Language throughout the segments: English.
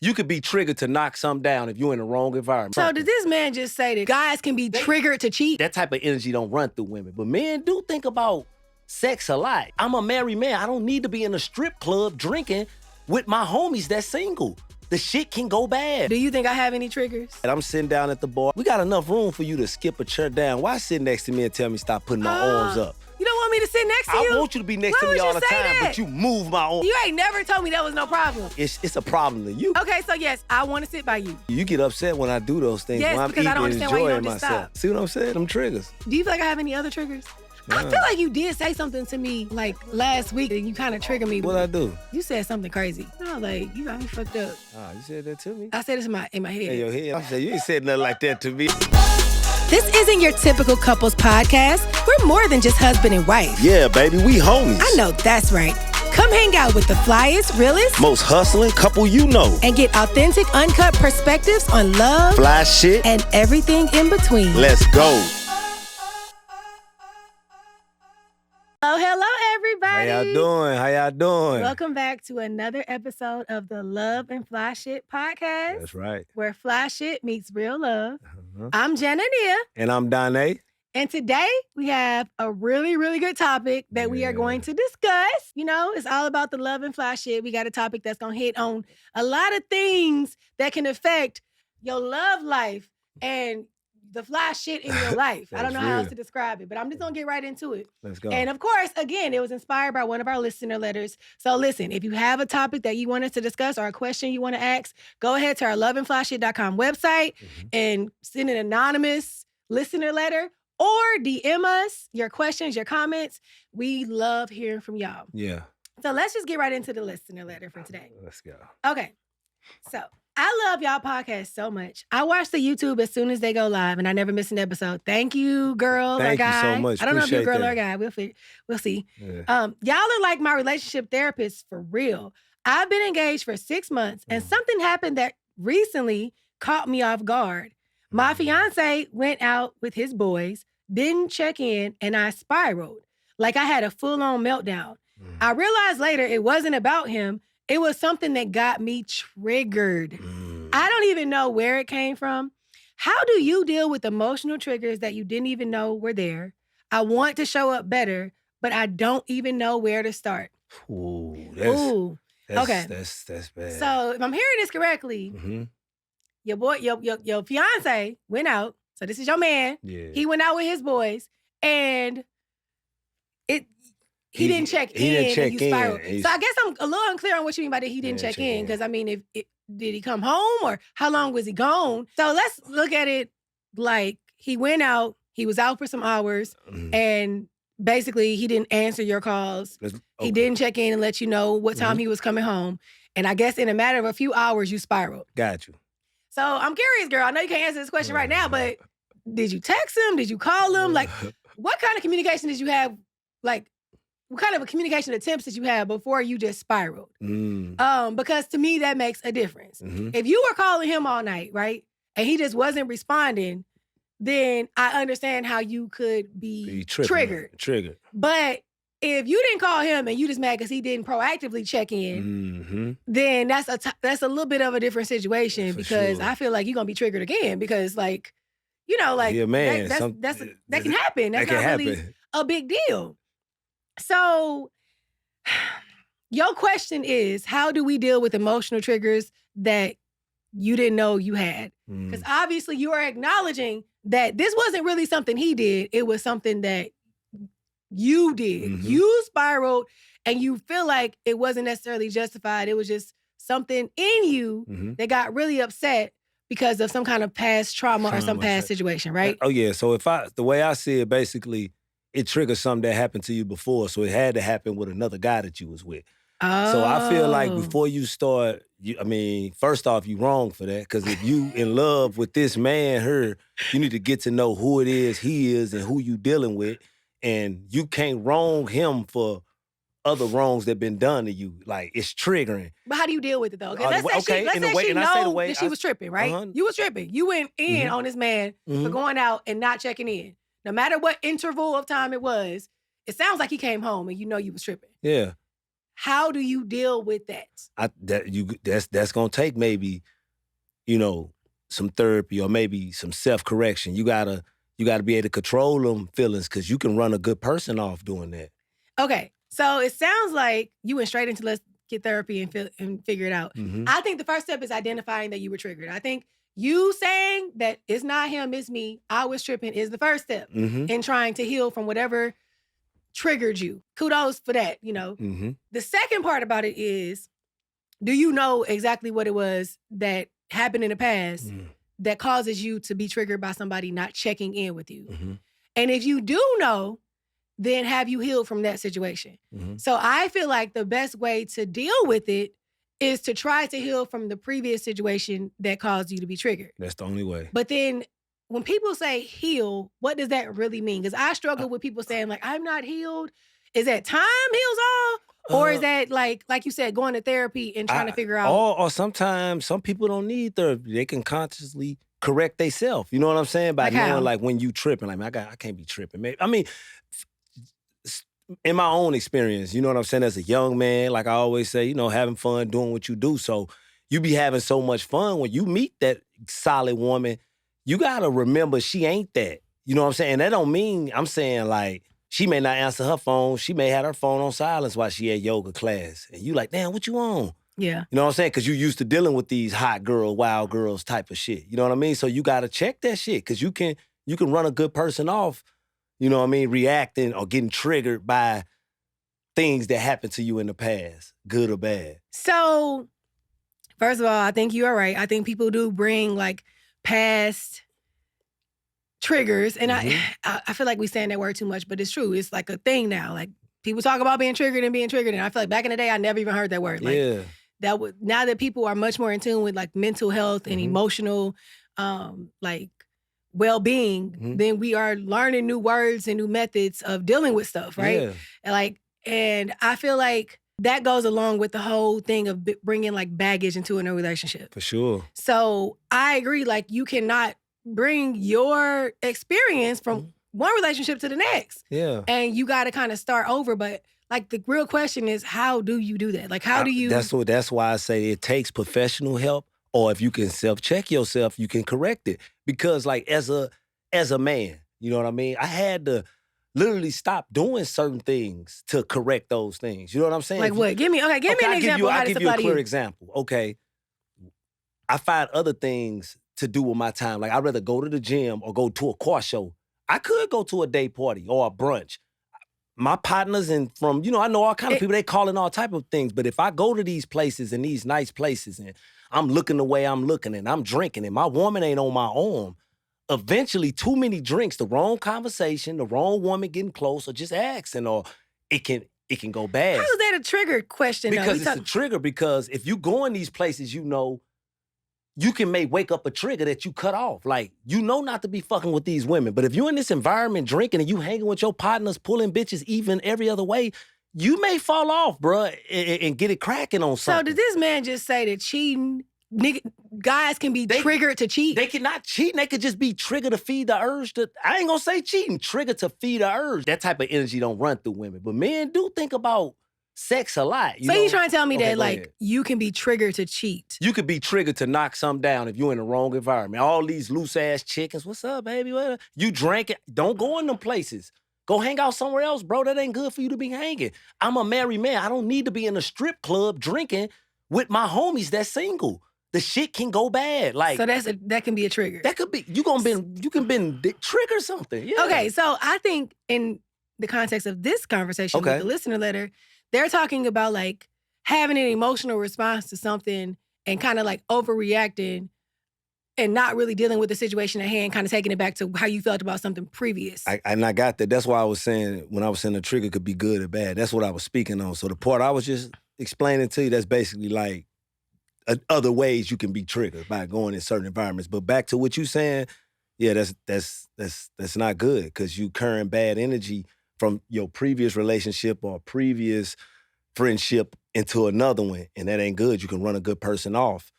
You could be triggered to knock something down if you're in the wrong environment. So did this man just say that guys can be triggered to cheat? That type of energy don't run through women. But men do think about sex a lot. I'm a married man. I don't need to be in a strip club drinking with my homies that's single. The shit can go bad. Do you think I have any triggers? And I'm sitting down at the bar. We got enough room for you to skip a chair down. Why sit next to me and tell me stop putting my arms up? You don't want me to sit next to you? I want you to be next to me all the time, but you move my arms. You ain't never told me that was no problem. It's a problem to you. Okay, so yes, I want to sit by you. You get upset when I do those things. Yes, when I'm because I don't understand why you don't just stop. See what I'm saying? Them triggers. Do you feel like I have any other triggers? I feel like you did say something to me like last week and you kind of triggered me. What'd I do? You said something crazy. I was like, you got me fucked up. Oh, you said that to me? I said this in my head. In your head? I said, you ain't said nothing like that to me. This isn't your typical couples podcast. We're more than just husband and wife. Yeah, baby, we homies. I know that's right. Come hang out with the flyest, realest, most hustling couple you know. And get authentic, uncut perspectives on love, fly shit, and everything in between. Let's go. Hello, everybody. How y'all doing? Welcome back to another episode of the Love and Fly Shit podcast. That's right. Where fly shit meets real love. I'm Jenna and I'm Donay. And today we have a really, really good topic that we are going to discuss. You know, it's all about the love and fly shit. We got a topic that's going to hit on a lot of things that can affect your love life and the fly shit in your life. I don't know how else to describe it, but I'm just going to get right into it. Let's go. And of course, again, it was inspired by one of our listener letters. So listen, if you have a topic that you want us to discuss or a question you want to ask, go ahead to our loveandflyshit.com website and send an anonymous listener letter or DM us your questions, your comments. We love hearing from y'all. Yeah. So let's just get right into the listener letter for today. Let's go. Okay. So I love y'all podcast so much. I watch the YouTube as soon as they go live, and I never miss an episode. Thank you, girl or guy. Thank you so much. I don't know if you're a girl that. or a guy. We'll see. Yeah. Y'all are like my relationship therapists for real. I've been engaged for 6 months, and something happened that recently caught me off guard. My fiance went out with his boys, didn't check in, and I spiraled. Like I had a full-on meltdown. I realized later it wasn't about him. It was something that got me triggered. I don't even know where it came from. How do you deal with emotional triggers that you didn't even know were there? I want to show up better, but I don't even know where to start. Okay. That's bad. So if I'm hearing this correctly, your fiance went out. So this is your man. Yeah. He went out with his boys, and he didn't check in, and you spiraled. So I guess I'm a little unclear on what you mean by that he didn't check in. Because, I mean, did he come home or how long was he gone? So let's look at it like he went out, he was out for some hours, and basically he didn't answer your calls. He didn't check in and let you know what time he was coming home. And I guess in a matter of a few hours, you spiraled. Got you. So I'm curious, girl. I know you can't answer this question right now, but did you text him? Did you call him? Like, what kind of communication did you have? Like, what kind of a communication attempts did you have before you just spiraled? Because to me, that makes a difference. If you were calling him all night, right, and he just wasn't responding, then I understand how you could be triggered. But if you didn't call him and you just mad because he didn't proactively check in, then that's a little bit of a different situation because I feel like you're gonna be triggered again because, like, you know, like that can happen. That's not really a big deal. So your question is, how do we deal with emotional triggers that you didn't know you had? Because obviously you are acknowledging that this wasn't really something he did. It was something that you did. You spiraled and you feel like it wasn't necessarily justified. It was just something in you that got really upset because of some kind of past trauma or some past situation, right? Oh yeah. So the way I see it, basically, it triggers something that happened to you before. So it had to happen with another guy that you was with. So I feel like before you start, first off, you wrong for that. Because if you in love with this man, you need to get to know who it is he is and who you dealing with. And you can't wrong him for other wrongs that been done to you. Like, it's triggering. But how do you deal with it, though? Let's say she knows that she was tripping, right? You was tripping. You went in on this man for going out and not checking in. No matter what interval of time it was, it sounds like he came home and you know you was tripping. Yeah. how do you deal with that? That's gonna take maybe, some therapy or maybe some self-correction. You gotta be able to control them feelings because you can run a good person off doing that. Okay, so it sounds like you went straight into let's get therapy and figure it out. Mm-hmm. I think the first step is identifying that you were triggered. I think you saying that it's not him, it's me, I was tripping is the first step in trying to heal from whatever triggered you. Kudos for that, Mm-hmm. The second part about it is, do you know exactly what it was that happened in the past that causes you to be triggered by somebody not checking in with you? Mm-hmm. And if you do know, then have you healed from that situation? Mm-hmm. So I feel like the best way to deal with it is to try to heal from the previous situation that caused you to be triggered. That's the only way. But then when people say heal, what does that really mean? Because I struggle with people saying like, I'm not healed. Is that time heals all? Or is that like you said, going to therapy and trying to figure out? Or sometimes some people don't need therapy. They can consciously correct themselves. You know what I'm saying? By Like knowing how? like when you tripping, like, man, I can't be tripping. Man. I mean, in my own experience, you know what I'm saying? As a young man, like I always say, having fun, doing what you do. So you be having so much fun when you meet that solid woman, you gotta remember she ain't that. You know what I'm saying? And that don't mean, I'm saying like, she may not answer her phone. She may have her phone on silence while she at yoga class. And you like, damn, what you on? Yeah. You know what I'm saying? Because you used to dealing with these hot girl, wild girls type of shit. You know what I mean? So you gotta check that shit because you can run a good person off, you know what I mean, reacting or getting triggered by things that happened to you in the past, good or bad. So, first of all, I think you are right. I think people do bring like past triggers. And I feel like we saying that word too much, but it's true. It's like a thing now. Like people talk about being triggered. And I feel like back in the day, I never even heard that word. Like now that people are much more in tune with like mental health and emotional, like well-being, then we are learning new words and new methods of dealing with stuff, right? Yeah. And I feel like that goes along with the whole thing of bringing like baggage into a new relationship. For sure. So I agree, like you cannot bring your experience from one relationship to the next. Yeah. And you got to kind of start over. But like the real question is, how do you do that? Like, how do you? That's why I say it takes professional help, or if you can self-check yourself, you can correct it. Because like as a man, you know what I mean? I had to literally stop doing certain things to correct those things. You know what I'm saying? Like what? Give me an example. I'll give you a clear example. Okay. I find other things to do with my time. Like I'd rather go to the gym or go to a car show. I could go to a day party or a brunch. My partners and from, I know all kind of people, they calling all type of things. But if I go to these places and these nice places and I'm looking the way I'm looking and I'm drinking and my woman ain't on my arm, eventually too many drinks, the wrong conversation, the wrong woman getting close or just asking, or it can go bad. How is that a trigger question? Because it's a trigger, because if you go in these places, you can wake up a trigger that you cut off. Like, not to be fucking with these women. But if you're in this environment drinking and you hanging with your partners, pulling bitches even every other way, you may fall off, bruh, and get it cracking on something. So did this man just say that cheating, guys can be triggered to cheat? They cannot cheat. They could just be triggered to feed the urge to, I ain't gonna say cheating, triggered to feed the urge. That type of energy don't run through women. But men do think about sex a lot. So you trying to tell me that like you can be triggered to cheat? You could be triggered to knock something down if you're in the wrong environment. All these loose ass chickens, what's up, baby? You drank it. Don't go in them places. Go hang out somewhere else, bro. That ain't good for you to be hanging. I'm a married man. I don't need to be in a strip club drinking with my homies that's single. The shit can go bad. Like, so that can be a trigger. That could be. You can trigger something. Yeah. Okay, so I think in the context of this conversation with the listener letter, they're talking about like having an emotional response to something and kind of like overreacting and not really dealing with the situation at hand, kind of taking it back to how you felt about something previous. And I got that. That's why I was saying, when I was saying the trigger could be good or bad, that's what I was speaking on. So the part I was just explaining to you, that's basically like other ways you can be triggered by going in certain environments. But back to what you saying, yeah, that's not good, because you carrying bad energy from your previous relationship or previous friendship into another one, and that ain't good. You can run a good person off,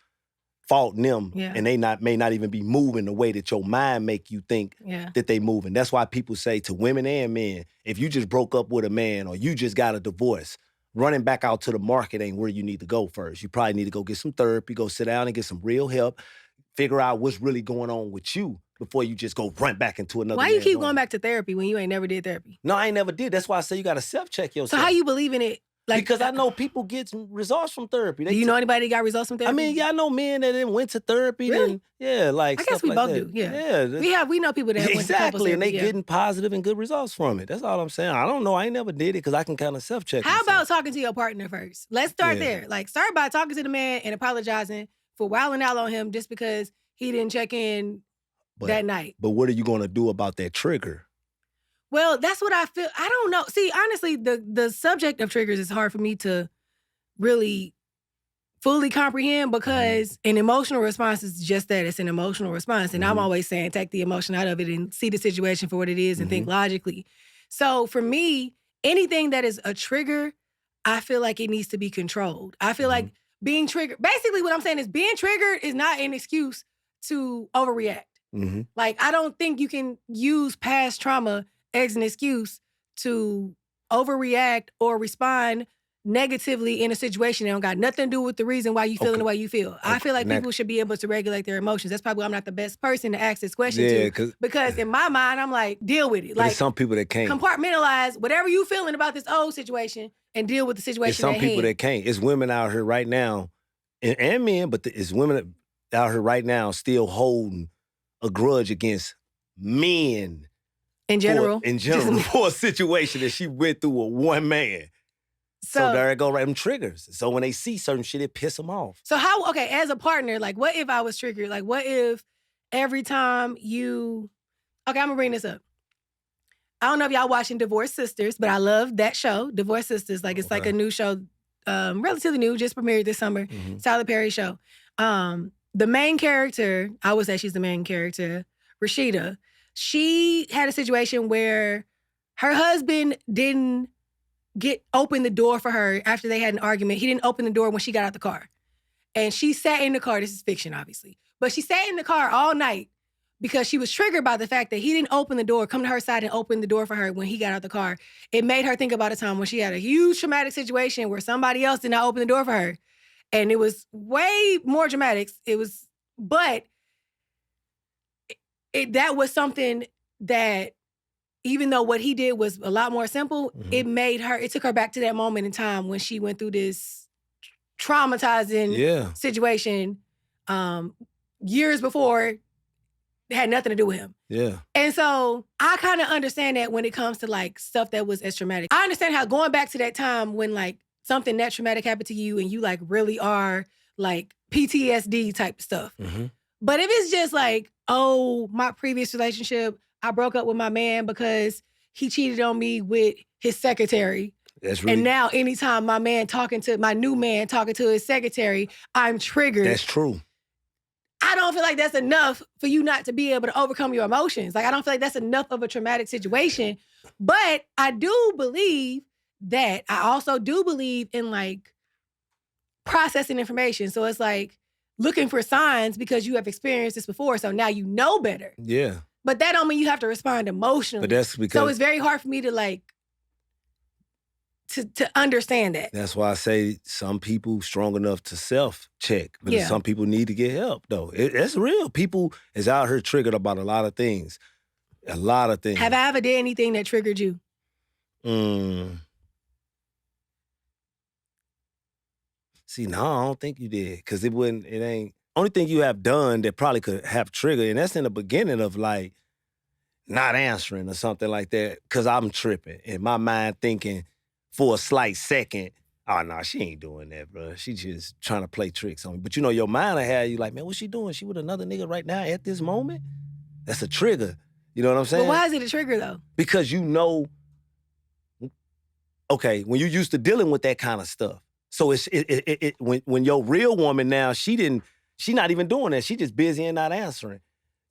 faulting them, and they may not even be moving the way that your mind make you think that they moving. That's why people say to women and men, if you just broke up with a man or you just got a divorce, running back out to the market ain't where you need to go first. You probably need to go get some therapy, go sit down and get some real help, figure out what's really going on with you before you just go run back into another. Why you keep going back to therapy when you ain't never did therapy? No, I ain't never did. That's why I say you got to self-check yourself. So how you believe in it? Like, because I know people get results from therapy. Do you know anybody that got results from therapy? I mean, yeah, I know men that then went to therapy. Really? And, yeah, like I guess we like both that. do. Yeah. We know people that went to exactly, and they therapy, getting positive and good results from it. That's all I'm saying. I don't know. I ain't never did it because I can kind of self-check. How about talking to your partner first? Let's start there. Like, start by talking to the man and apologizing for wilding out on him just because he didn't check in that night. But what are you going to do about that trigger? Well, that's what I feel. I don't know. See, honestly, the subject of triggers is hard for me to really fully comprehend because an emotional response is just that. It's an emotional response. And I'm always saying take the emotion out of it and see the situation for what it is and think logically. So for me, anything that is a trigger, I feel like it needs to be controlled. I feel like being triggered, basically what I'm saying is being triggered is not an excuse to overreact. Like, I don't think you can use past trauma as an excuse to overreact or respond negatively in a situation that don't got nothing to do with the reason why you feeling the way you feel. I feel like people should be able to regulate their emotions. That's probably why I'm not the best person to ask this question to. Because in my mind, I'm like, deal with it. Like, some people that can't. Compartmentalize whatever you feeling about this old situation and deal with the situation There's some people that can't. It's women out here right now, and men, but it's women out here right now still holding a grudge against men. In general? For a situation that she went through with one man. So there it go, right? Them triggers. So when they see certain shit, it piss them off. So how, okay, as a partner, like what if I was triggered? Like what if every time you, okay, I'm gonna bring this up. I don't know if y'all watching Divorced Sisters, but I love that show, Divorced Sisters. Like it's like a new show, relatively new, just premiered this summer. Tyler Perry show. The main character, I would say she's the main character, Rashida, she had a situation where her husband didn't open the door for her after they had an argument. He didn't open the door when she got out the car. And she sat in the car. This is fiction, obviously. But she sat in the car all night because she was triggered by the fact that he didn't open the door, come to her side and open the door for her when he got out the car. It made her think about a time when she had a huge traumatic situation where somebody else did not open the door for her. And it was way more dramatic. But that was something that, even though what he did was a lot more simple, it took her back to that moment in time when she went through this traumatizing situation years before. It had nothing to do with him. Yeah. And so I kind of understand that when it comes to like stuff that was as traumatic. I understand how going back to that time when like something that traumatic happened to you and you like really are like PTSD type stuff. But if it's just like, oh, my previous relationship, I broke up with my man because he cheated on me with his secretary. And now anytime my new man talking to his secretary, I'm triggered. That's true. I don't feel like that's enough for you not to be able to overcome your emotions. Like, I don't feel like that's enough of a traumatic situation. But I do believe that, I also do believe in like processing information. So it's like looking for signs because you have experienced this before. So now you know better. Yeah. But that don't mean you have to respond emotionally. But that's because... So it's very hard for me to like, to understand that. That's why I say some people strong enough to self-check. But some people need to get help, though. It's real. People is out here triggered about a lot of things. A lot of things. Have I ever did anything that triggered you? See, no, I don't think you did. Because it ain't... Only thing you have done that probably could have triggered, and that's in the beginning of like not answering or something like that, because I'm tripping. In my mind thinking for a slight second, oh, no, she ain't doing that, bro. She just trying to play tricks on me. But you know, your mind will have you like, man, what's she doing? She with another nigga right now at this moment? That's a trigger. You know what I'm saying? But why is it a trigger, though? Because you know, okay, when you're used to dealing with that kind of stuff. So when your real woman now, she not even doing that. She just busy and not answering.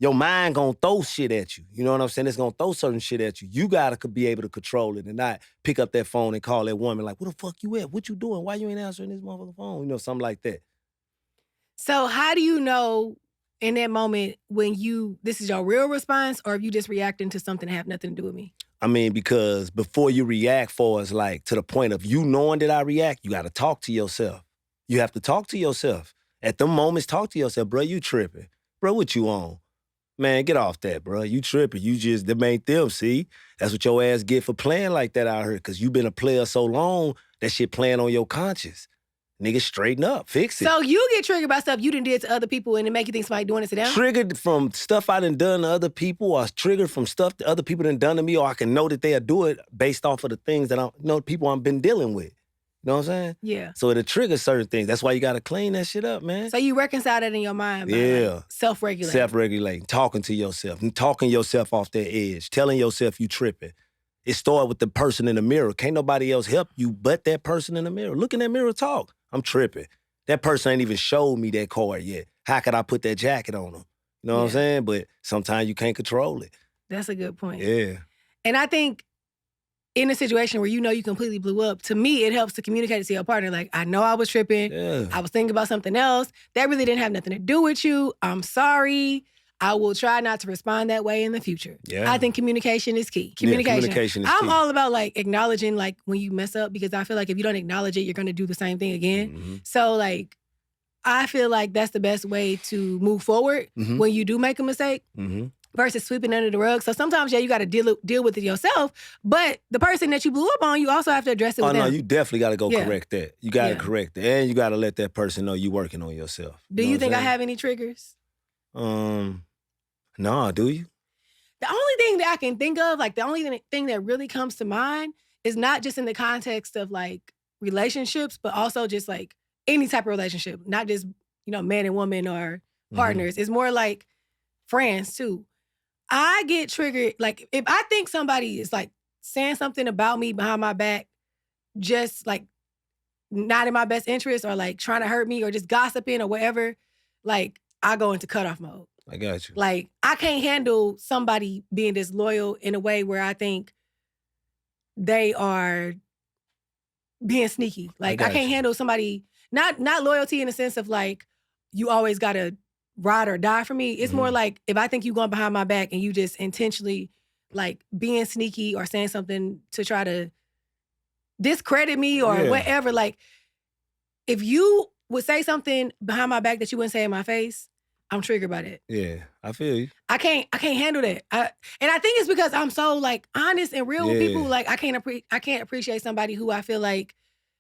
Your mind gonna throw shit at you. You know what I'm saying? It's gonna throw certain shit at you. You gotta be able to control it and not pick up that phone and call that woman like, where the fuck you at? What you doing? Why you ain't answering this motherfucking phone? You know, something like that. So how do you know in that moment when this is your real response or if you just reacting to something that have nothing to do with me? I mean, because before you react for us, like to the point of you knowing that I react, you got to talk to yourself. You have to talk to yourself. At them moments, talk to yourself, bro, you tripping. Bro, what you on? Man, get off that, bro. You tripping. You just, them ain't them, see? That's what your ass get for playing like that out here, because you been a player so long, that shit playing on your conscience. Nigga, straighten up. Fix it. So you get triggered by stuff you done did to other people and it make you think somebody doing it to them? Triggered from stuff I done to other people, or triggered from stuff that other people done to me, or I can know that they'll do it based off of the things that people I've been dealing with. You know what I'm saying? Yeah. So it'll trigger certain things. That's why you got to clean that shit up, man. So you reconcile that in your mind by like self-regulating. Self-regulating. Talking to yourself. Talking yourself off that edge. Telling yourself you tripping. It started with the person in the mirror. Can't nobody else help you but that person in the mirror. Look in that mirror, talk. I'm tripping. That person ain't even showed me that card yet. How could I put that jacket on them? You know what I'm saying? But sometimes you can't control it. That's a good point. Yeah. And I think in a situation where you know you completely blew up, to me, it helps to communicate to your partner. Like, I know I was tripping. Yeah. I was thinking about something else. That really didn't have nothing to do with you. I'm sorry. I will try not to respond that way in the future. Yeah. I think communication is key. Communication is I'm key. all about like acknowledging like when you mess up, because I feel like if you don't acknowledge it, you're going to do the same thing again. Mm-hmm. So like, I feel like that's the best way to move forward when you do make a mistake versus sweeping under the rug. So sometimes, you got to deal with it yourself, but the person that you blew up on, you also have to address it with them. Oh, no, you definitely got to go correct that. You got to correct it. And you got to let that person know you working on yourself. Do you think I have any triggers? No, do you? The only thing that I can think of, like the only thing that really comes to mind is not just in the context of like relationships, but also just like any type of relationship, not just, man and woman or partners. It's more like friends too. I get triggered, like if I think somebody is like saying something about me behind my back, just like not in my best interest, or like trying to hurt me or just gossiping or whatever, like I go into cutoff mode. I got you. Like, I can't handle somebody being disloyal in a way where I think they are being sneaky. Like, I can't handle somebody, not loyalty in the sense of like, you always gotta ride or die for me. It's more like, if I think you going behind my back and you just intentionally like being sneaky or saying something to try to discredit me or whatever, like, if you would say something behind my back that you wouldn't say in my face, I'm triggered by that. Yeah, I feel you. I can't handle that. And I think it's because I'm so like honest and real with people. Like I can't appreciate somebody who I feel like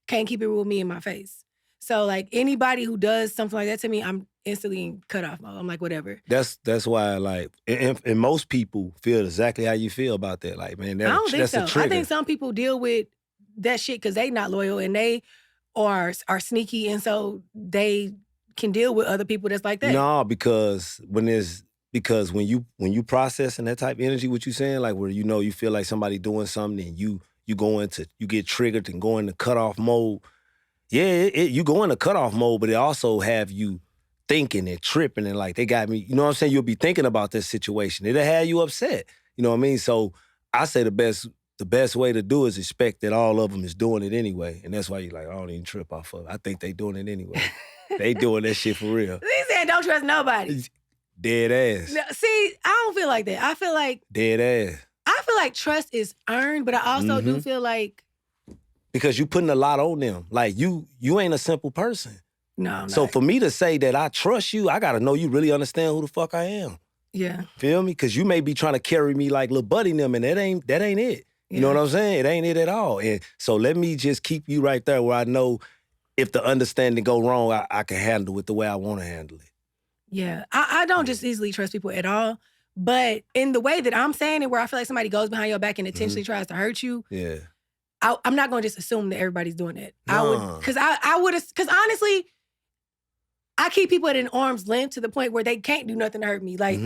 can't keep it real with me in my face. So like anybody who does something like that to me, I'm instantly in cut off mode. I'm like, whatever. That's why like, and most people feel exactly how you feel about that. Like, man, I don't think that's so. a trigger. I think some people deal with that shit because they not loyal and they are sneaky, and so they can deal with other people that's like that. No, because when you processing that type of energy, what you saying, like where you feel like somebody doing something and you get triggered and go into cutoff mode. Yeah, you go into cutoff mode, but it also have you thinking and tripping and like they got me. You know what I'm saying? You'll be thinking about this situation. It'll have you upset. You know what I mean? So I say the best way to do is expect that all of them is doing it anyway, and that's why you like, I don't even trip off of it. I think they doing it anyway. They doing that shit for real. He said don't trust nobody. Dead ass. No, see, I don't feel like that. I feel like dead ass. I feel like trust is earned, but I also do feel like because you putting a lot on them. Like you ain't a simple person. No, I'm so not. For me to say that I trust you, I gotta know you really understand who the fuck I am. Yeah. Feel me? Because you may be trying to carry me like Lil Buddy and them, and that ain't it. You know what I'm saying? It ain't it at all. And so let me just keep you right there where I know if the understanding go wrong, I can handle it the way I want to handle it. Yeah. I don't just easily trust people at all. But in the way that I'm saying it, where I feel like somebody goes behind your back and intentionally tries to hurt you, I'm not going to just assume that everybody's doing that. No. Because honestly, I keep people at an arm's length to the point where they can't do nothing to hurt me. Like,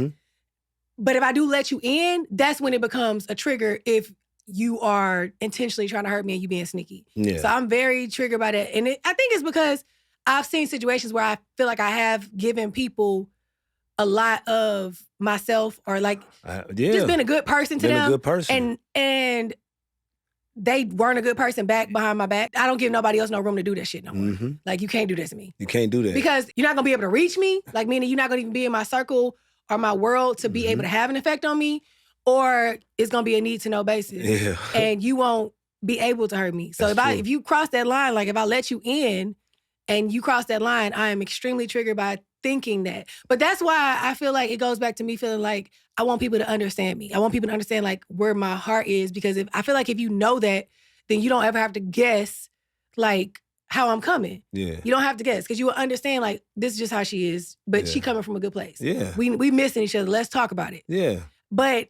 but if I do let you in, that's when it becomes a trigger if you are intentionally trying to hurt me and you being sneaky. Yeah. So I'm very triggered by that. And I think it's because I've seen situations where I feel like I have given people a lot of myself or like just been a good person to them. A good person. And they weren't a good person back behind my back. I don't give nobody else no room to do that shit no more. Like, you can't do this to me. You can't do that. Because you're not going to be able to reach me, like meaning you're not going to even be in my circle or my world to be able to have an effect on me. or it's gonna be a need to know basis. Yeah. And you won't be able to hurt me. So if you cross that line, like if I let you in and you cross that line, I am extremely triggered by thinking that. But that's why I feel like it goes back to me feeling like I want people to understand me. I want people to understand like where my heart is, because I feel like if you know that, then you don't ever have to guess like how I'm coming. Yeah. You don't have to guess, because you will understand like this is just how she is, but she coming from a good place. Yeah. We missing each other. Let's talk about it. Yeah. But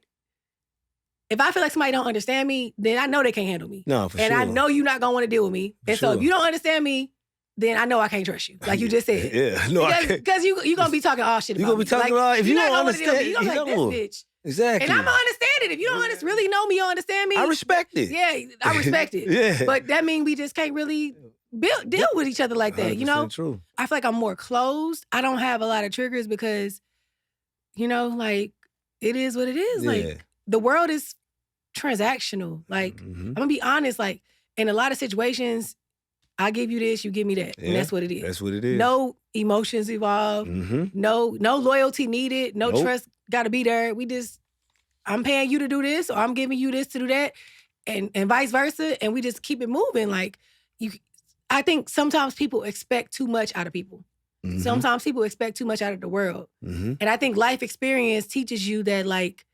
if I feel like somebody don't understand me, then I know they can't handle me. No, for sure. And I know you're not gonna want to deal with me. And so if you don't understand me, then I know I can't trust you. Like you just said. Yeah. No, I can't. Because you're gonna be talking all shit about me. You're gonna be talking about, if you don't understand, you're gonna be like, this bitch. Exactly. And I'm gonna understand it. If you don't really know me, you don't understand me. I respect it. Yeah, I respect it. Yeah. But that means we just can't really deal with each other like that, you know? True. I feel like I'm more closed. I don't have a lot of triggers because, you know, like, it is what it is. Yeah. Like, the world is transactional. Like, I'm gonna be honest, like, in a lot of situations, I give you this, you give me that. And that's what it is. That's what it is. No emotions involved. No loyalty needed. No trust gotta be there. I'm paying you to do this, or I'm giving you this to do that, and vice versa. And we just keep it moving. Like, I think sometimes people expect too much out of people. Sometimes people expect too much out of the world. And I think life experience teaches you that, like,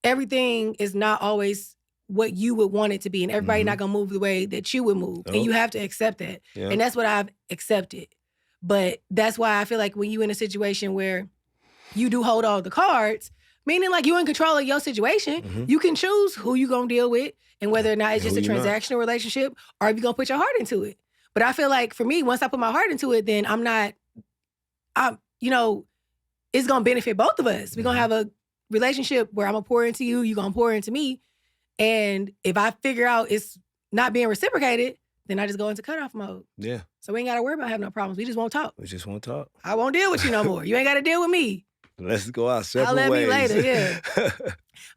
everything is not always what you would want it to be, and everybody not gonna move the way that you would move. And you have to accept that. Yeah. And that's what I've accepted. But that's why I feel like when you in a situation where you do hold all the cards, meaning like you're in control of your situation, you can choose who you gonna deal with and whether or not it's just a transactional relationship or if you're gonna put your heart into it. But I feel like for me, once I put my heart into it, then you know, it's gonna benefit both of us. We're gonna have a relationship where I'm gonna pour into you, you're gonna pour into me. And if I figure out it's not being reciprocated, then I just go into cutoff mode. Yeah. So we ain't gotta worry about having no problems. We just won't talk. We just won't talk. I won't deal with you no more. You ain't gotta deal with me. Let's go our separate I'll let ways. me later, yeah.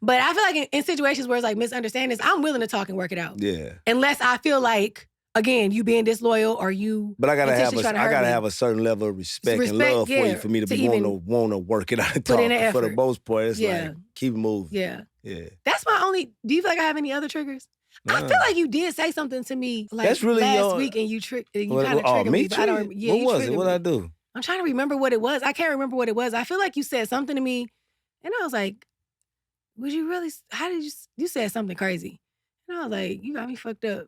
But I feel like in situations where it's like misunderstandings, I'm willing to talk and work it out. Yeah. Unless I feel like, again, you being disloyal or you. But I gotta intentionally have a certain level of respect and love for you for me to be want to work it out and talk. Put in the effort. For the most part, it's like keep it moving. Yeah. Yeah. That's my only. Do you feel like I have any other triggers? I feel like you did say something to me like that's really last week, and you kind of triggered me. But I don't. Yeah, what was it? What did I do? I'm trying to remember what it was. I can't remember what it was. I feel like you said something to me, and I was like, "Was you really? How did you said something crazy?" And I was like, "You got me fucked up."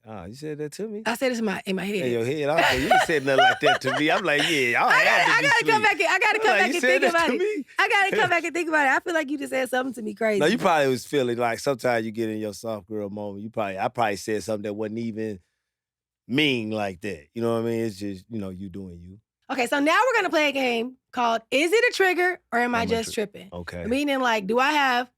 Oh, you said that to me? I said this in my head. In your head? I was like, you said nothing like that to me. I'm like, yeah, I gotta come back. I gotta come back and think about it. I gotta come back and think about it. I feel like you just said something to me crazy. No, you probably was feeling like sometimes you get in your soft girl moment. I probably said something that wasn't even mean like that. You know what I mean? It's just, you doing you. Okay, so now we're gonna play a game called Is It a Trigger or Am I Just Tripping? Okay. Meaning, like, do I have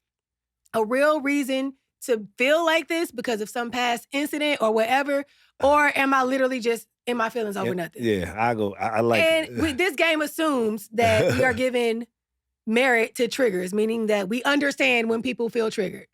a real reason to feel like this because of some past incident or whatever, or am I literally just in my feelings over nothing? Yeah, I like it. And this game assumes that we are giving merit to triggers, meaning that we understand when people feel triggered.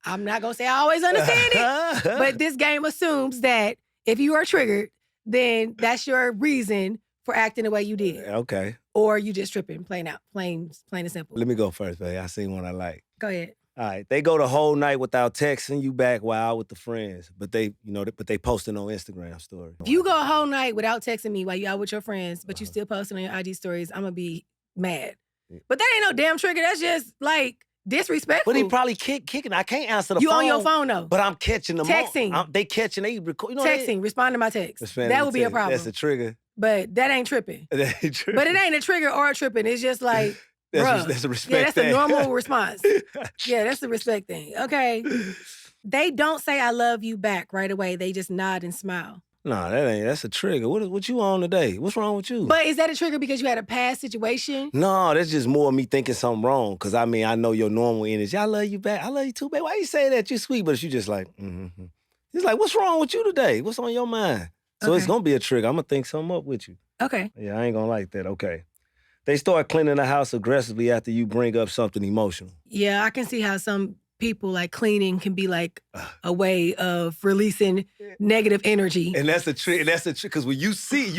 I'm not gonna say I always understand it, but this game assumes that if you are triggered, then that's your reason for acting the way you did. Okay. Or you just tripping, plain and simple. Let me go first, baby. I seen one I like. Go ahead. All right, they go the whole night without texting you back while out with the friends, but they posting on Instagram stories. If you go a whole night without texting me while you out with your friends, but you still posting on your IG stories, I'm gonna be mad. But that ain't no damn trigger. That's just like disrespectful. But he probably kicking. I can't answer the phone. You on your phone though. But I'm catching them. Texting. They catching. They record. Texting. Respond to my text. That would be a problem. That's a trigger. But that ain't tripping. That ain't tripping. But it ain't a trigger or a tripping. It's just like. That's a respect Yeah, that's thing. a normal response. Yeah, that's a respect thing. Okay. They don't say I love you back right away. They just nod and smile. No, that's a trigger. What you on today? What's wrong with you? But is that a trigger because you had a past situation? No, that's just more of me thinking something wrong. Because, I mean, I know your normal energy. I love you back. I love you too, babe. Why you say that? You sweet. But you just like, It's like, what's wrong with you today? What's on your mind? So it's going to be a trigger. I'm going to think something up with you. Okay. Yeah, I ain't going to like that. Okay. They start cleaning the house aggressively after you bring up something emotional. Yeah, I can see how some people, like, cleaning can be like a way of releasing negative energy. And that's a trick. Because when you see,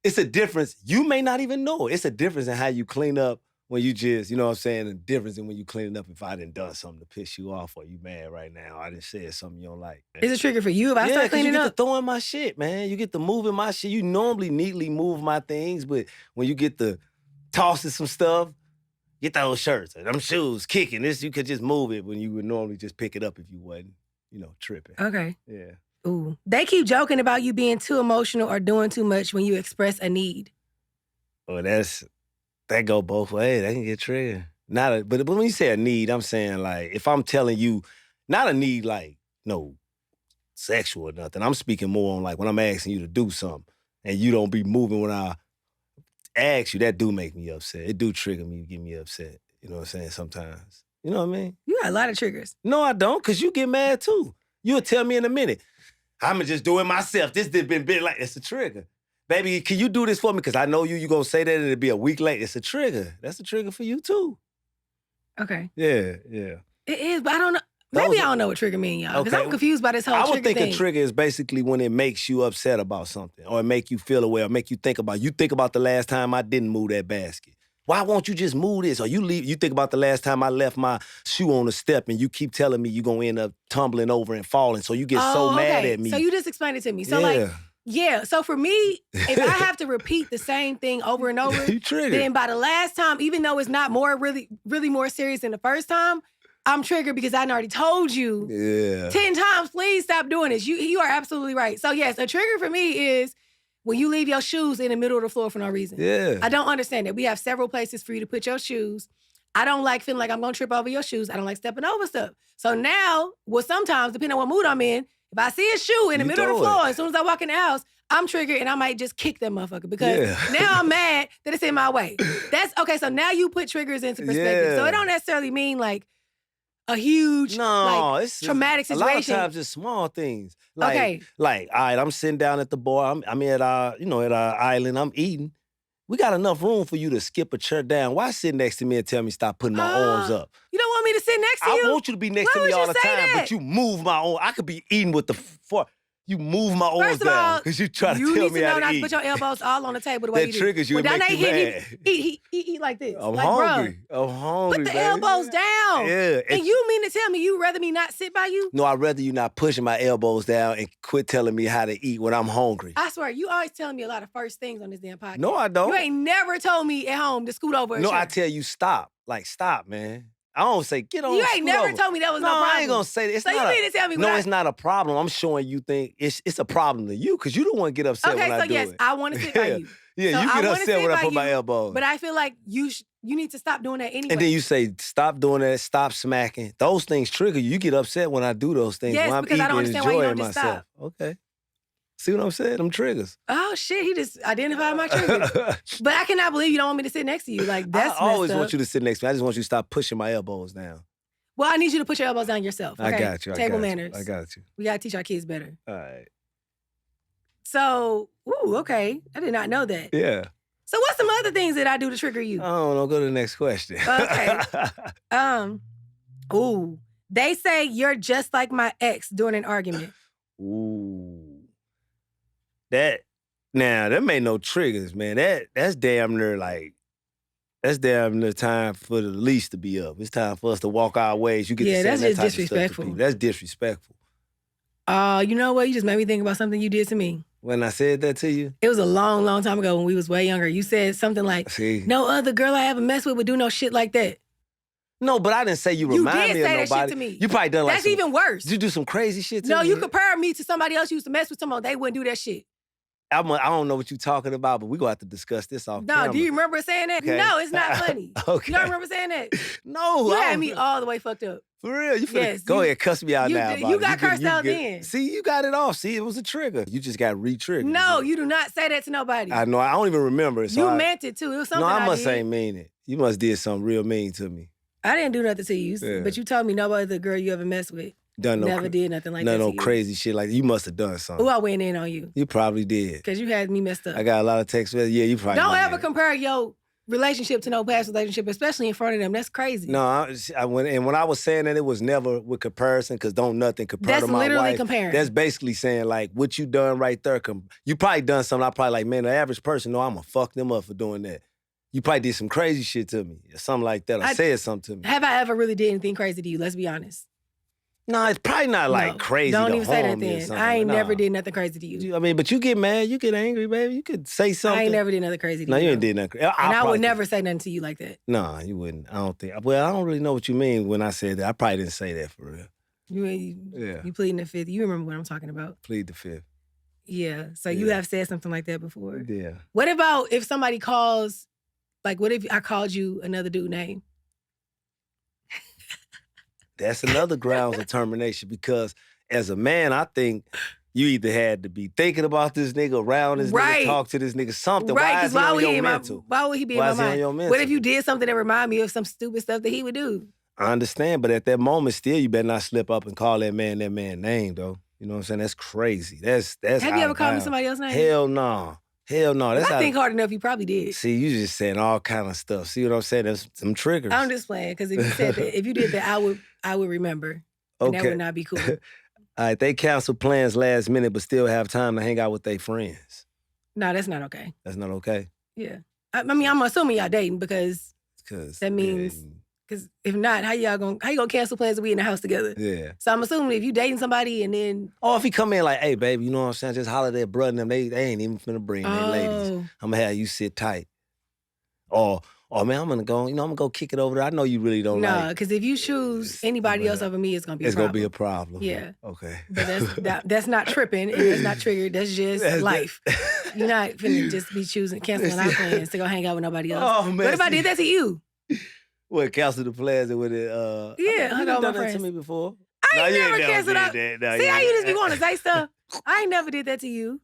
it's a difference. You may not even know it. It's a difference in how you clean up when you just, you know what I'm saying, the difference in when you cleaning up if I done done something to piss you off or you mad right now. I done said something you don't like. Is it trigger for you if I start cleaning you get up? to throwing my shit, man. You get to moving my shit. You normally neatly move my things, but when you get to tossing some stuff, get those shirts, them shoes, kicking this, you could just move it when you would normally just pick it up if you wasn't, tripping. Okay. Yeah. Ooh. They keep joking about you being too emotional or doing too much when you express a need. Well, that go both ways. That can get triggered. But when you say a need, I'm saying like if I'm telling you, not a need like no sexual or nothing. I'm speaking more on like when I'm asking you to do something and you don't be moving when I ask you. That do make me upset. It do trigger me, get me upset. You know what I'm saying? Sometimes. You know what I mean? You got a lot of triggers. No, I don't, because you get mad too. You'll tell me in a minute. I'ma just do it myself. This did been like it's a trigger. Baby, can you do this for me? Because I know you gonna say that and it'll be a week late. It's a trigger. That's a trigger for you too. Okay. Yeah. It is, but I don't know. Maybe I don't know what trigger mean, y'all. Because I'm confused by this whole trigger thing. I would think a trigger is basically when it makes you upset about something or it make you feel away or make you think about the last time I didn't move that basket. Why won't you just move this? Or you think about the last time I left my shoe on the step and you keep telling me you're going to end up tumbling over and falling. So you get so mad at me. So you just explained it to me. So so for me, if I have to repeat the same thing over and over, you triggered. Then by the last time, even though it's not really more serious than the first time, I'm triggered because I already told you 10 times, please stop doing this. You are absolutely right. So yes, a trigger for me is when you leave your shoes in the middle of the floor for no reason. Yeah. I don't understand it. We have several places for you to put your shoes. I don't like feeling like I'm going to trip over your shoes. I don't like stepping over stuff. So now, sometimes, depending on what mood I'm in, if I see a shoe in the middle of the floor, as soon as I walk in the house, I'm triggered and I might just kick that motherfucker because now I'm mad that it's in my way. That's okay. So now you put triggers into perspective. So it don't necessarily mean like a huge, it's traumatic situation. A lot of times it's small things. All right, I'm sitting down at the bar. I'm at our island. I'm eating. We got enough room for you to skip a chair down. Why sit next to me and tell me stop putting my arms up? You don't want me to sit next to you? I want you to be next to me all the time, but you move my arm. I could be eating with the fork. You move my arms down because you try to tell me how to eat. You need to know not to put your elbows all on the table the way you do. That triggers you and makes you mad. He eat like this. I'm hungry. I'm hungry, Put the elbows down. Yeah. And you mean to tell me you rather me not sit by you? No, I'd rather you not pushing my elbows down and quit telling me how to eat when I'm hungry. I swear, you always telling me a lot of first things on this damn podcast. No, I don't. You ain't never told me at home to scoot over a chair. I tell you stop. Like, stop, man. I don't say, get on. You ain't never told me that was no problem. I ain't gonna say that. So you mean to tell me it's not a problem. I'm showing you think it's a problem to you because you don't want to get upset when I do it. Okay, so yes, I want to sit by you. Yeah, so you get upset when I put my elbows. But I feel like you need to stop doing that anyway. And then you say, stop doing that, stop smacking. Those things trigger you. You get upset when I do those things. Yes, when I'm because I don't understand why you don't just stop. Okay. See what I'm saying? Them triggers. Oh, shit. He just identified my triggers. But I cannot believe you don't want me to sit next to you. Like, that's I always want you to sit next to me. I just want you to stop pushing my elbows down. Well, I need you to put your elbows down yourself. Okay? I got you. Table manners. I got you. We got to teach our kids better. All right. So, okay. I did not know that. Yeah. So what's some other things that I do to trigger you? I don't know. Go to the next question. Okay. They say you're just like my ex during an argument. Ooh. That ain't no triggers, man. That's damn near time for the lease to be up. It's time for us to walk our ways. You get to say that's that just type disrespectful. Of stuff to people. That's disrespectful. You know what? You just made me think about something you did to me. When I said that to you? It was a long, long time ago when we was way younger. You said something like, no other girl I ever messed with would do no shit like that. No, but I didn't say you remind me of nobody. You did say that shit to me. You probably done like That's even worse. Did you do some crazy shit to me? No, you compare me to somebody else you used to mess with someone, they wouldn't do that shit. I don't know what you're talking about, but we're going to have to discuss this off camera. No, do you remember saying that? Okay. No, it's not funny. Okay. You don't remember saying that? No. You had me all the way fucked up. For real? You finna go ahead, cuss me out now. You got cursed out then. See, you got it off. See, it was a trigger. You just got re-triggered. No, you do not say that to nobody. I know. I don't even remember it. So you meant it too. It was something I must ain't mean it. You must did something real mean to me. I didn't do nothing to you, but you told me nobody the girl you ever messed with. Never did nothing like that. No crazy shit like that. You must have done something. Oh, I went in on you. You probably did. Because you had me messed up. I got a lot of text messages. Yeah, you probably don't ever compare your relationship to no past relationship, especially in front of them. That's crazy. No, when I was saying that, it was never with comparison because don't nothing compare to my wife. That's literally comparing. That's basically saying like what you done right there. You probably done something I probably like, man, the average person, no, I'm going to fuck them up for doing that. You probably did some crazy shit to me or something like that or said something to me. Have I ever really did anything crazy to you? Let's be honest. No, it's probably not like crazy Don't to even say that harm me or then. something. I ain't never did nothing crazy to you. I mean, but you get mad, you get angry, baby. You could say something. I ain't never did nothing crazy to you. No, you ain't did nothing crazy. And I would never say nothing to you like that. No, you wouldn't. I don't think. Well, I don't really know what you mean when I said that. I probably didn't say that for real. You pleading the fifth. You remember what I'm talking about. Plead the fifth. Yeah. So you have said something like that before. Yeah. What about if somebody calls, like what if I called you another dude name? That's another grounds of termination because as a man, I think you either had to be thinking about this nigga, around this nigga, talk to this nigga, something. Right, why is he on your mental? Why would he be in my mind? What if you did something that remind me of some stupid stuff that he would do? I understand, but at that moment, still, you better not slip up and call that man name, though. You know what I'm saying? That's crazy. That's. Have you ever called me somebody else's name? Hell no. Hell no. That's I think hard enough, you probably did. See, you just saying all kind of stuff. See what I'm saying? There's some triggers. I'm just playing, because if you said that, if you did that, I would remember. And that would not be cool. All right, they cancel plans last minute, but still have time to hang out with their friends. No, that's not okay. That's not okay? Yeah. I mean, I'm assuming y'all dating because that means, because if not, how you gonna cancel plans and we in the house together? Yeah. So I'm assuming if you dating somebody and then... Oh, if he come in like, hey, baby, you know what I'm saying? Just holler at their brother and them. They ain't even finna bring their ladies. I'm gonna have you sit tight. Or man, I'm gonna go kick it over there. I know you really don't like. No, because if you choose anybody else over me, it's gonna be a problem. It's gonna be a problem. Yeah. Okay. But that's not tripping and that's not triggered. That's just life. You're not finna just be canceling our plans to go hang out with nobody else. Oh, man. What if I did that to you? What, cancel the plans with it? Yeah, hung out with my friends. You done that to me before? I ain't never canceled out. See how you just be wanting to say stuff? I ain't never did that to you.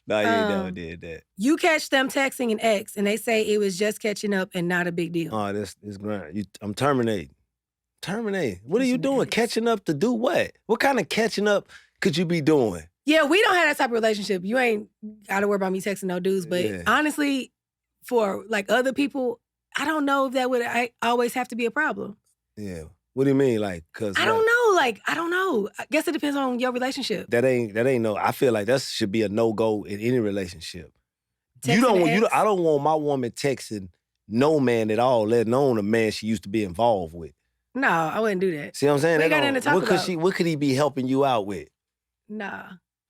No, you ain't never did that. You catch them texting an ex and they say it was just catching up and not a big deal. Oh, that's grand. I'm terminating. Terminating. What are you doing? Catching up to do what? What kind of catching up could you be doing? Yeah, we don't have that type of relationship. You ain't got to worry about me texting no dudes. But honestly, for like other people, I don't know if that would always have to be a problem. Yeah. What do you mean? Like, cause I don't know. Like, I don't know. I guess it depends on your relationship. That ain't no. I feel like that should be a no-go in any relationship. I don't want my woman texting no man at all, let alone a man she used to be involved with. No, I wouldn't do that. See what I'm saying? We got nothing to talk about. What could he be helping you out with? Nah.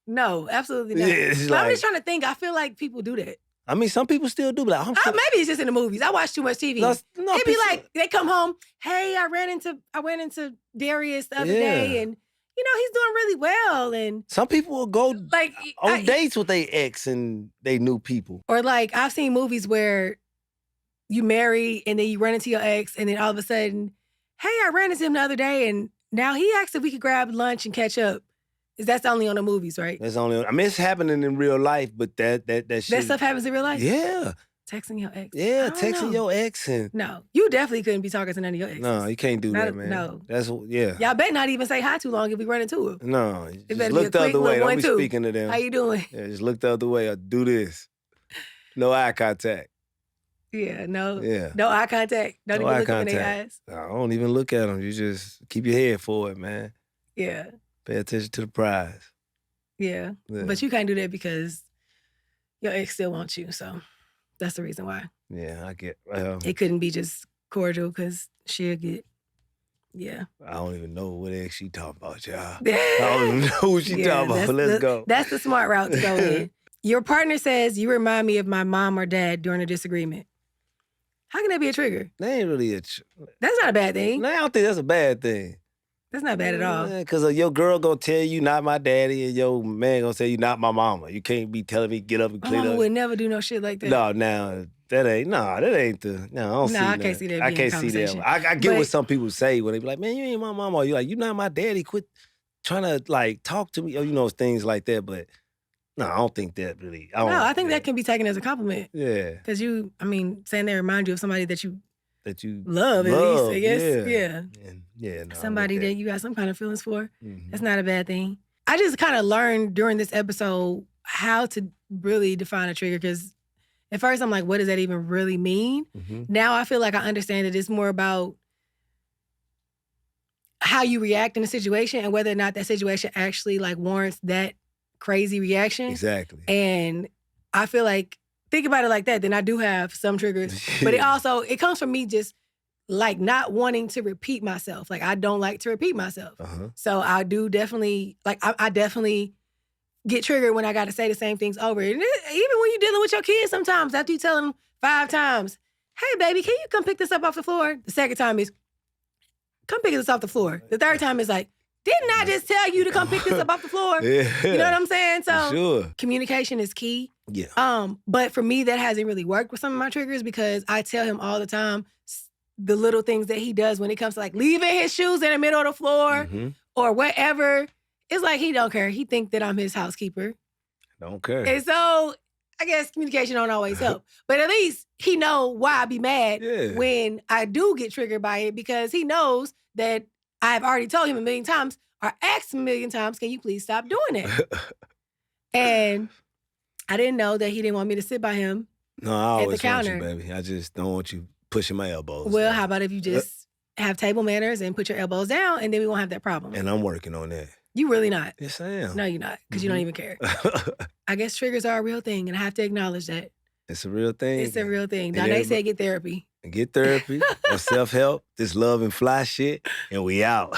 No, absolutely not. Yeah, I'm just trying to think. I feel like people do that. I mean, some people still do, but maybe it's just in the movies. I watch too much TV. It'd be like they come home. Hey, I ran into Darius the other day, and you know he's doing really well. And some people will go like on dates with their ex and they new people. Or like I've seen movies where you marry and then you run into your ex, and then all of a sudden, hey, I ran into him the other day, and now he asked if we could grab lunch and catch up. That's only on the movies, right? That's only. I mean, it's happening in real life, but that shit. That stuff happens in real life? Yeah. Texting your ex? Yeah, texting your ex. No, you definitely couldn't be talking to none of your exes. No, you can't do that, man. No. That's, Y'all better not even say hi too long if we run into him. No, just look the other way. Don't be speaking to them. How you doing? Yeah, just look the other way or do this. No eye contact. Yeah, no. Yeah. No eye contact. Don't even look them in their eyes. No, I don't even look at them. You just keep your head forward, man. Yeah. Pay attention to the prize. Yeah. But you can't do that because your ex still wants you, so that's the reason why. Yeah, I get. It couldn't be just cordial because she'll get. Yeah. I don't even know what ex she talking about, y'all. I don't even know who she talking about, but let's go. That's the smart route to go in. Your partner says, you remind me of my mom or dad during a disagreement. How can that be a trigger? That ain't really That's not a bad thing. No, I don't think that's a bad thing. That's not bad at all. Because your girl gonna tell you not my daddy and your man gonna tell you not my mama. You can't be telling me get up and clean up. My mama would never do no shit like that. No, now that ain't the. No, I don't see that. I can't see that. I can't see that. I get what some people say when they be like, man, you ain't my mama. Or you like, you not my daddy. Quit trying to like talk to me. Or things like that. But no, I don't think that really. I think that can be taken as a compliment. Yeah. Because saying they remind you of somebody that you love at least, I guess. Yeah. No, somebody that you got some kind of feelings for. Mm-hmm. That's not a bad thing. I just kind of learned during this episode how to really define a trigger, because at first I'm like, what does that even really mean? Mm-hmm. Now I feel like I understand that it's more about how you react in a situation and whether or not that situation actually like warrants that crazy reaction. Exactly. And I feel like think about it like that, then I do have some triggers. But it comes from me just like not wanting to repeat myself. Like I don't like to repeat myself. So I do definitely, like I definitely get triggered when I got to say the same things over. And even when you're dealing with your kids sometimes, after you tell them 5 times, hey baby, can you come pick this up off the floor? The second time is, come pick this off the floor. The third time is like, didn't I just tell you to come pick this up off the floor? Yeah. You know what I'm saying? So sure. Communication is key. Yeah. But for me, that hasn't really worked with some of my triggers because I tell him all the time the little things that he does when it comes to like leaving his shoes in the middle of the floor or whatever. It's like he don't care. He think that I'm his housekeeper. Don't care. And so I guess communication don't always help. But at least he know why I be mad when I do get triggered by it because he knows that I've already told him a million times or asked him a million times, can you please stop doing it? And I didn't know that he didn't want me to sit by him No, I always at the counter. want you, baby. I just don't want you pushing my elbows. Well, how about if you just have table manners and put your elbows down and then we won't have that problem. And I'm working on that. You really not. Yes, I am. No, you're not, because you don't even care. I guess triggers are a real thing, and I have to acknowledge that. It's a real thing. It's a real thing. Donay said get therapy. Get therapy or self-help, this love and fly shit, and we out.